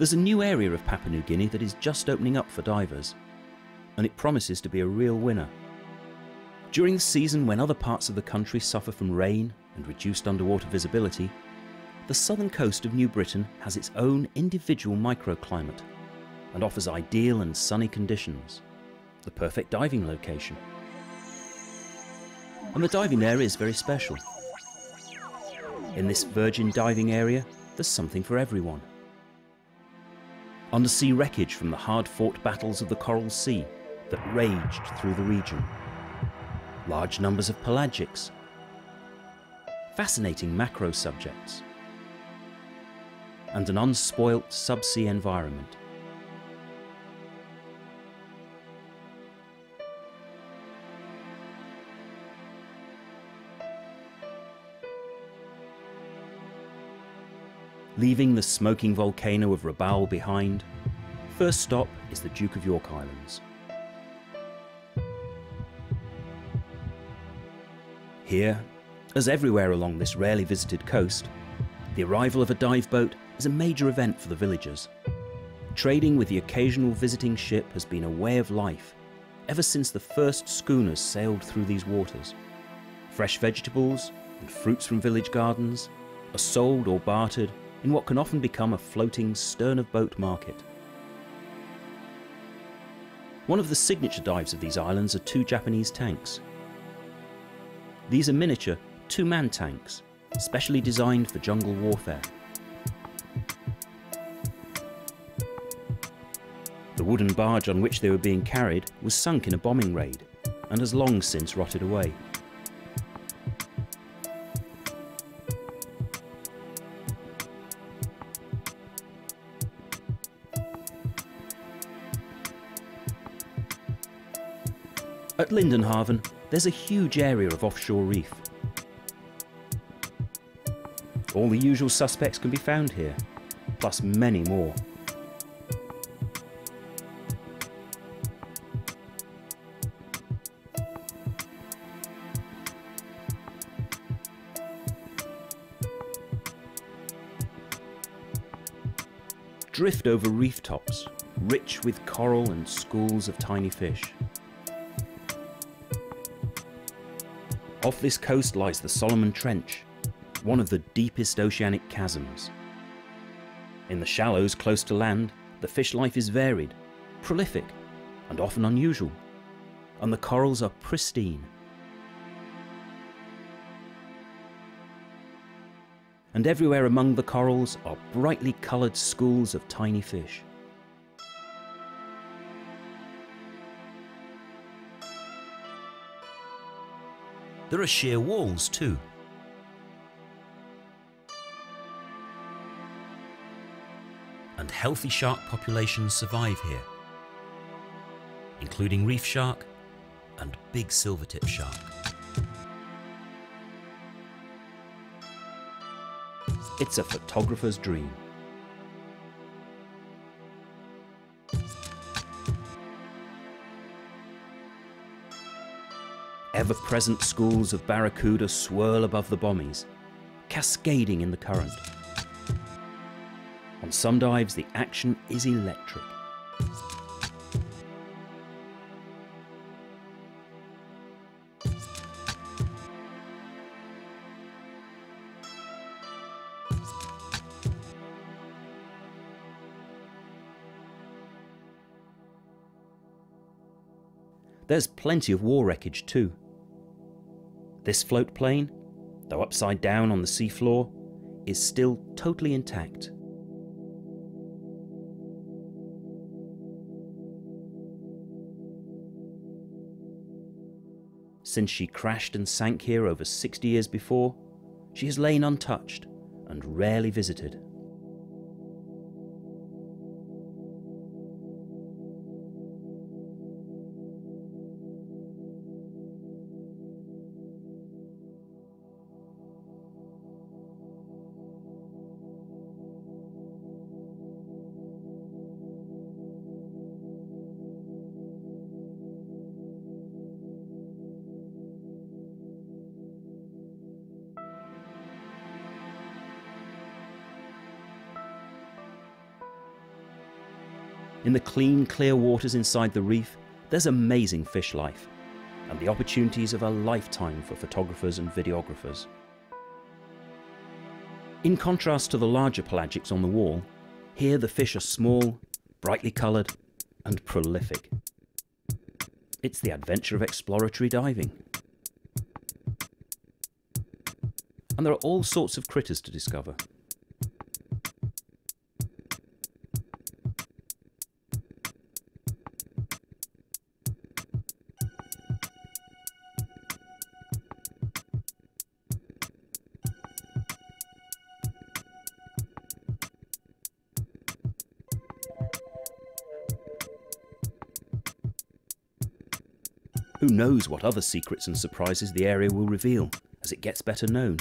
There's a new area of Papua New Guinea that is just opening up for divers, and it promises to be a real winner. During the season when other parts of the country suffer from rain and reduced underwater visibility, the southern coast of New Britain has its own individual microclimate and offers ideal and sunny conditions, the perfect diving location. And the diving there is very special. In this virgin diving area, there's something for everyone. Undersea wreckage from the hard-fought battles of the Coral Sea that raged through the region. Large numbers of pelagics. Fascinating macro subjects. And an unspoilt subsea environment. Leaving the smoking volcano of Rabaul behind, first stop is the Duke of York Islands. Here, as everywhere along this rarely visited coast, the arrival of a dive boat is a major event for the villagers. Trading with the occasional visiting ship has been a way of life ever since the first schooners sailed through these waters. Fresh vegetables and fruits from village gardens are sold or bartered in what can often become a floating stern-of-boat market. One of the signature dives of these islands are 2 Japanese tanks. These are miniature 2-man tanks, specially designed for jungle warfare. The wooden barge on which they were being carried was sunk in a bombing raid and has long since rotted away. At Lindenhaven, there's a huge area of offshore reef. All the usual suspects can be found here, plus many more. Drift over reef tops, rich with coral and schools of tiny fish. Off this coast lies the Solomon Trench, one of the deepest oceanic chasms. In the shallows close to land, the fish life is varied, prolific, and often unusual, and the corals are pristine. And everywhere among the corals are brightly coloured schools of tiny fish. There are sheer walls too. And healthy shark populations survive here, including reef shark and big silvertip shark. It's a photographer's dream. Ever-present schools of barracuda swirl above the bommies, cascading in the current. On some dives, the action is electric. There's plenty of war wreckage too. This float plane, though upside down on the seafloor, is still totally intact. Since she crashed and sank here over 60 years before, she has lain untouched and rarely visited. In the clean, clear waters inside the reef, there's amazing fish life, and the opportunities of a lifetime for photographers and videographers. In contrast to the larger pelagics on the wall, here the fish are small, brightly coloured, and prolific. It's the adventure of exploratory diving. And there are all sorts of critters to discover. Who knows what other secrets and surprises the area will reveal as it gets better known.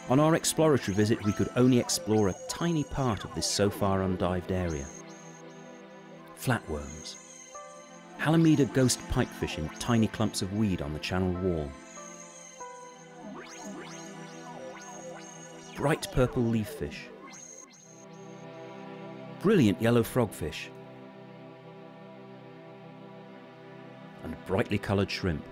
On our exploratory visit, we could only explore a tiny part of this so far undived area. Flatworms. Halimeda ghost pipefish in tiny clumps of weed on the channel wall. Bright purple leaffish. Brilliant yellow frogfish. And brightly coloured shrimp.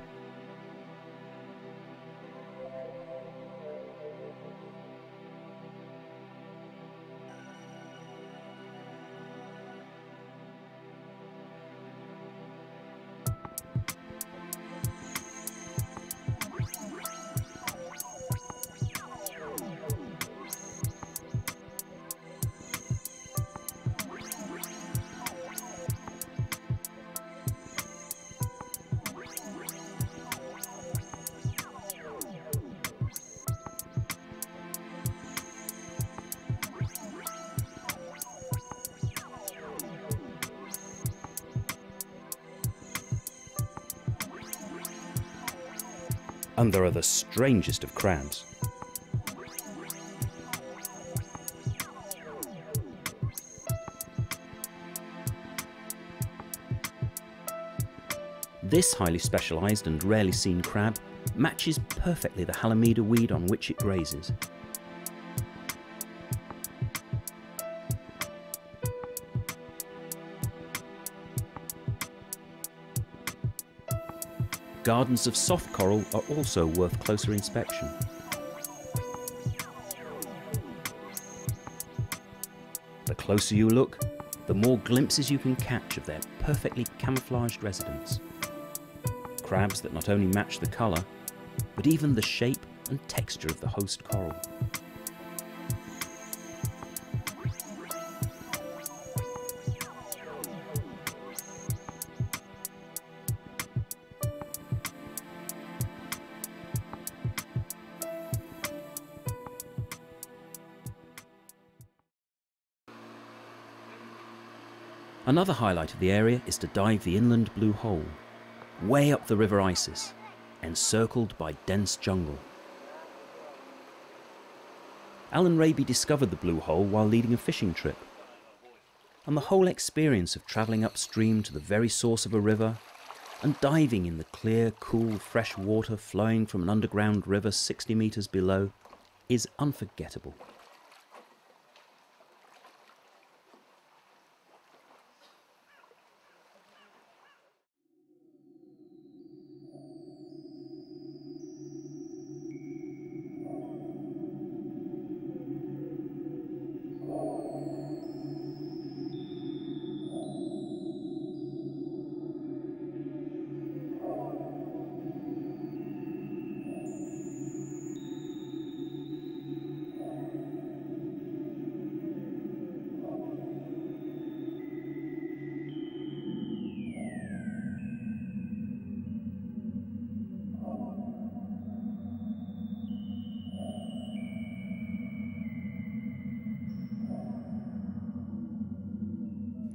And there are the strangest of crabs. This highly specialised and rarely seen crab matches perfectly the Halimeda weed on which it grazes. Gardens of soft coral are also worth closer inspection. The closer you look, the more glimpses you can catch of their perfectly camouflaged residence. Crabs that not only match the colour, but even the shape and texture of the host coral. Another highlight of the area is to dive the inland blue hole, way up the River Isis, encircled by dense jungle. Alan Raabe discovered the blue hole while leading a fishing trip, and the whole experience of travelling upstream to the very source of a river and diving in the clear, cool, fresh water flowing from an underground river 60 metres below is unforgettable.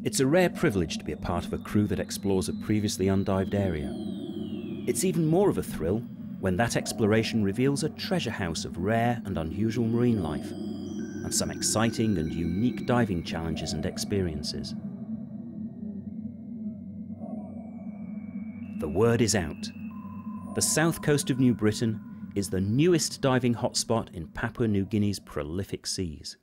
It's a rare privilege to be a part of a crew that explores a previously undived area. It's even more of a thrill when that exploration reveals a treasure house of rare and unusual marine life, and some exciting and unique diving challenges and experiences. The word is out. The south coast of New Britain is the newest diving hotspot in Papua New Guinea's prolific seas.